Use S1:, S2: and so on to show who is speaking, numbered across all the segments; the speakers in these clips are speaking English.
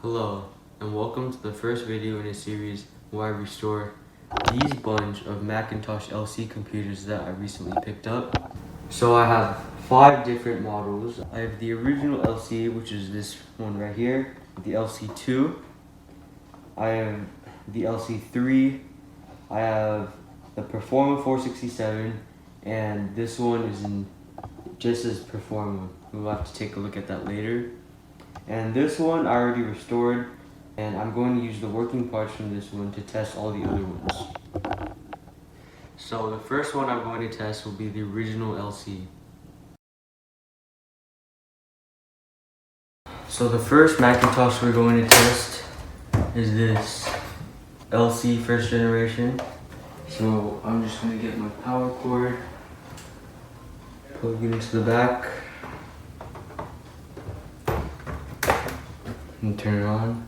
S1: Hello, and welcome to the first video in a series where I restore these bunch of Macintosh LC computers that I recently picked up. So I have 5 different models. I have the original LC, which is this one right here, the LC II. I have the LC III. I have the Performa 467, and this one is in just as Performa. We'll have to take a look at that later. And this one I already restored, and I'm going to use the working parts from this one to test all the other ones. So the first one I'm going to test will be the original LC. So the first Macintosh we're going to test is this LC first generation. So I'm just going to get my power cord, plug it into the back, and turn it on.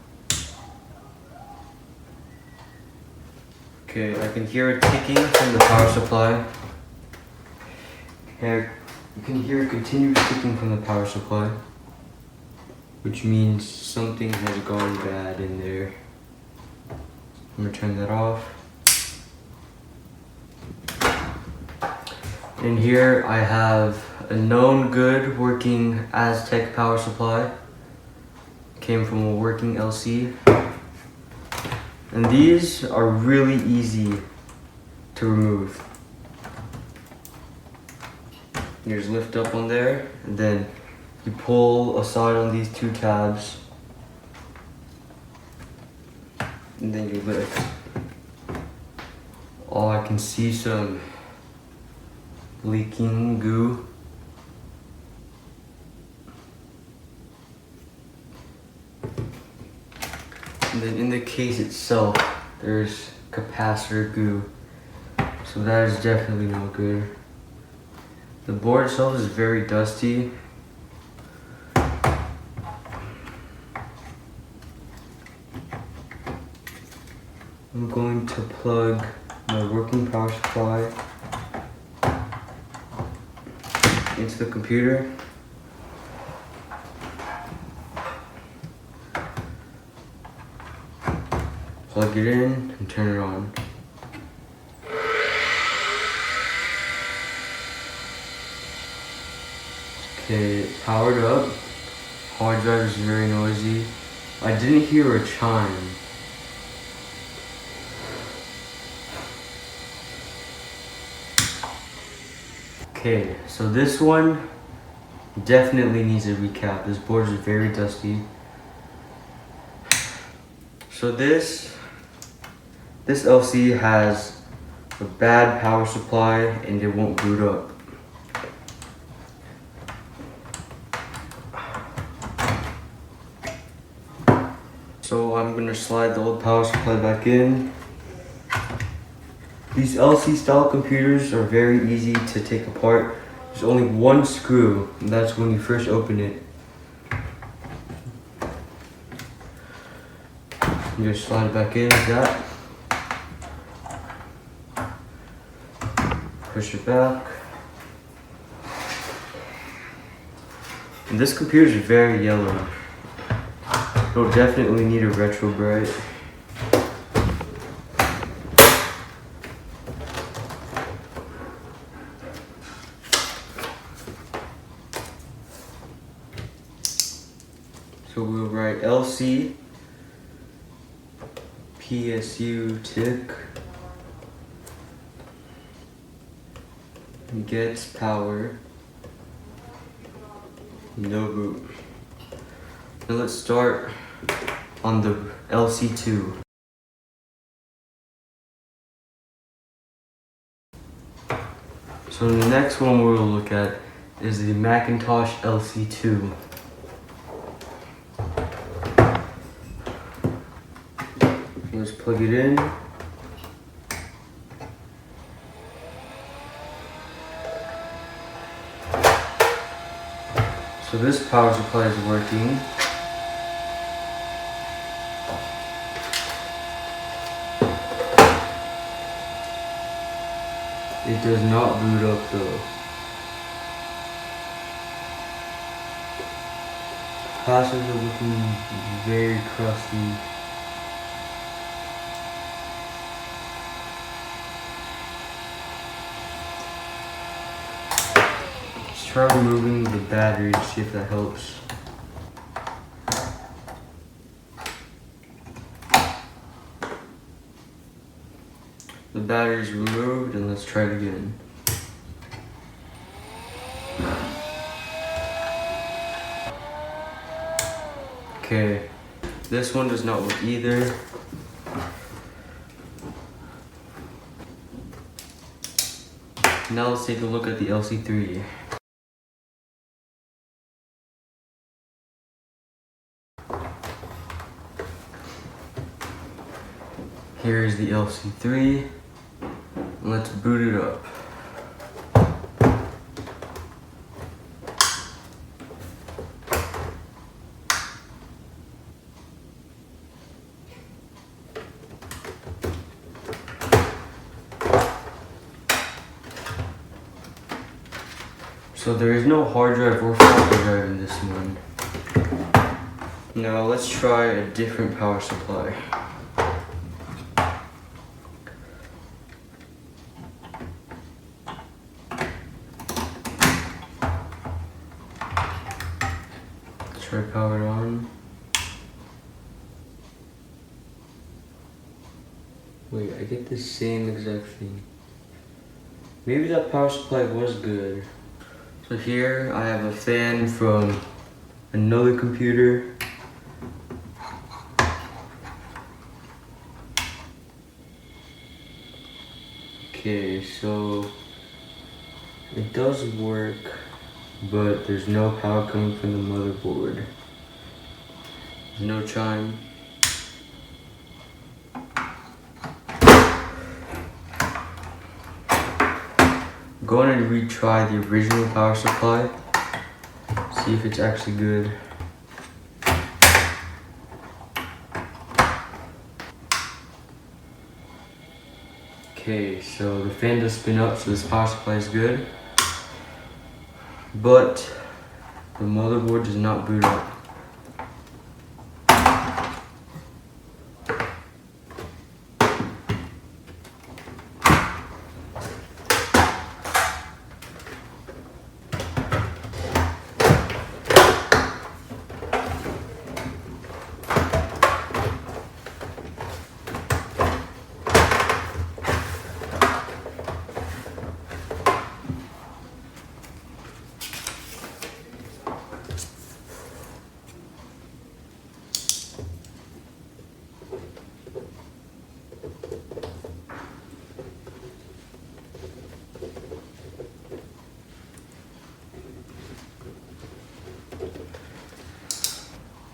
S1: Okay, I can hear it ticking from the power supply. Here, you can hear continuous ticking from the power supply, which means something has gone bad in there. I'm gonna turn that off. In here I have a known good working Aztec power supply. Came from a working LC. And these are really easy to remove. You just lift up on there, and then you pull aside on these 2 tabs, and then you lift. Oh, I can see some leaking goo. And then in the case itself, there's capacitor goo. So that is definitely no good. The board itself is very dusty. I'm going to plug my working power supply into the computer. Plug it in and turn it on. Okay, it powered up. Hard drive is very noisy. I didn't hear a chime. Okay, so this one definitely needs a recap. This board is very dusty. So this LC has a bad power supply and it won't boot up. So I'm gonna slide the old power supply back in. These LC style computers are very easy to take apart. There's only one screw, and that's when you first open it. You just slide it back in like that. Push it back. And this computer is very yellow. It'll definitely need a retro bright. So we'll write LC PSU tick gets power, no boot. Now let's start on the LC II. So the next one we'll look at is the Macintosh LC II. Let's plug it in. So this power supply is working. It does not boot up though. Capacitors are looking very crusty. Let's try removing the battery to see if that helps. The battery's removed, and let's try it again. Okay, this one does not work either. Now let's take a look at the LC3. Here is the LC3. Let's boot it up. So there is no hard drive or floppy drive in this one. Now let's try a different power supply. Try power it on. Wait, I get the same exact thing. Maybe that power supply was good. So here I have a fan from another computer. Okay, so it does work, but there's no power coming from the motherboard. There's no chime. Go on and retry the original power supply. See if it's actually good. Okay, so the fan does spin up, so this power supply is good. But the motherboard does not boot up.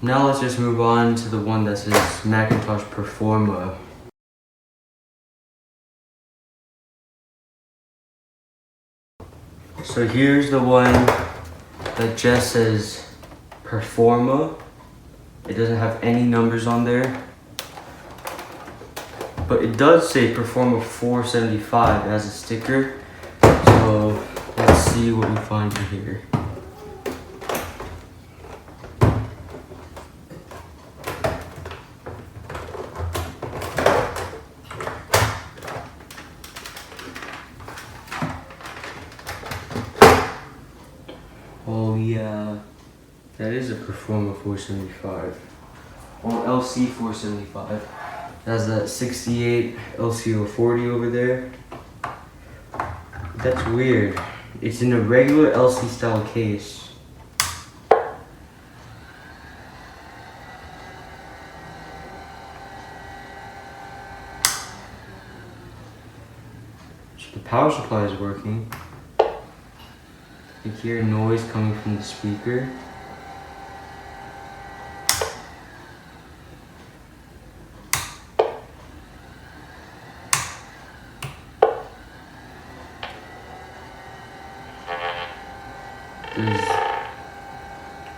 S1: Now let's just move on to the one that says Macintosh Performa. So here's the one that just says Performa. It doesn't have any numbers on there. But it does say Performa 475 as a sticker. So let's see what we find in here. Oh yeah, that is a Performa 475, or LC 475. It has that 68 LC 40 over there. That's weird. It's in a regular LC style case. So the power supply is working. You hear noise coming from the speaker.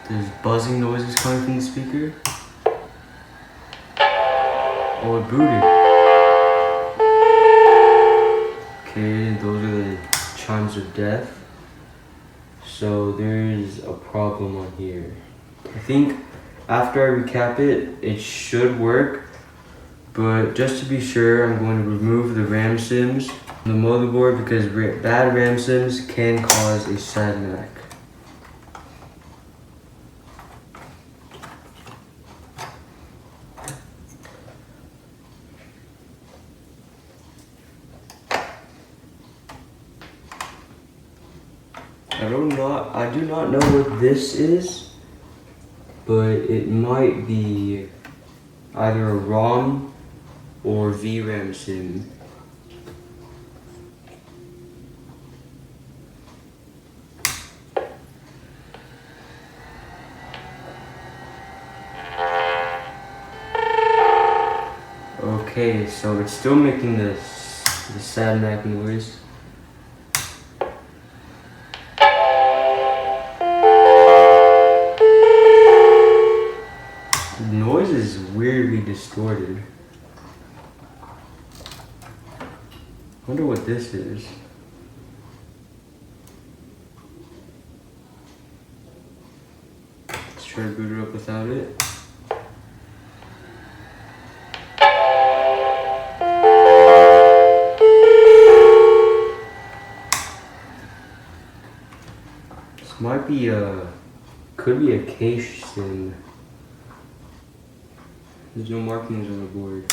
S1: There's buzzing noises coming from the speaker. Oh, it booted. Okay, those are the chimes of death. So there is a problem on here. I think after I recap it, it should work, but just to be sure, I'm going to remove the RAM sims from the motherboard because bad RAM sims can cause a sad Mac. I do not know what this is, but it might be either a ROM or VRAM sim. Okay, so it's still making the sad Mac noise. The noise is weirdly distorted. I wonder what this is. Let's try to boot it up without it. This might be could be a cache sim. There's no markings on the board.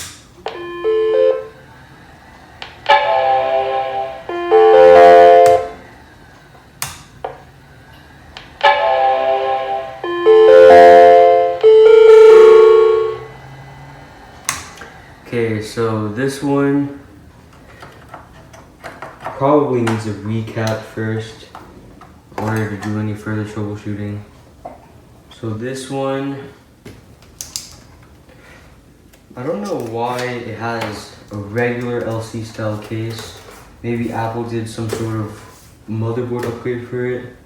S1: Okay, so this one probably needs a recap first in order to do any further troubleshooting. So this one, I don't know why it has a regular LC style case. Maybe Apple did some sort of motherboard upgrade for it.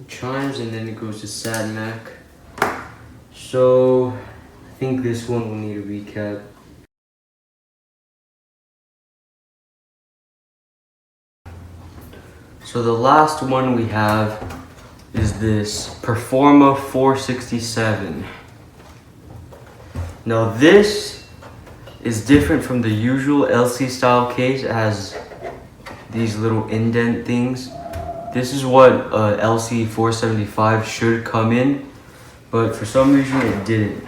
S1: Chimes and then it goes to sad Mac. So I think this one will need a recap. So the last one we have is this Performa 467. Now this is different from the usual LC style case. It has these little indent things. This is what LC 475 should come in, but for some reason it didn't.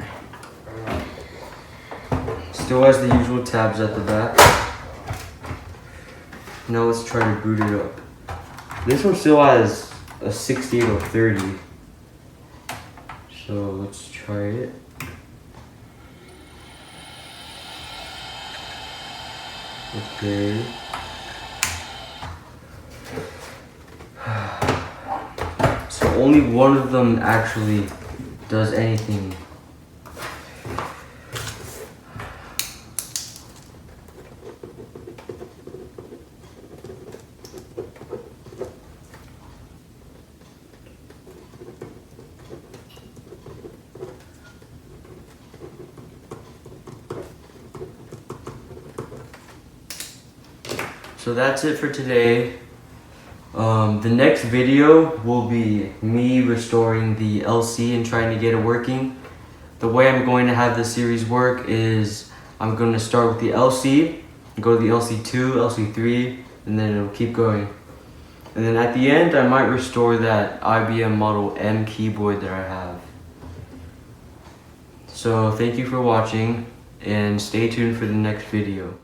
S1: Still has the usual tabs at the back. Now let's try to boot it up. This one still has a 6830. So let's try it. Okay. So only one of them actually does anything. So that's it for today. The next video will be me restoring the LC and trying to get it working. The way I'm going to have this series work is I'm going to start with the LC, go to the LC II, LC III, and then it'll keep going. And then at the end, I might restore that IBM Model M keyboard that I have. So thank you for watching and stay tuned for the next video.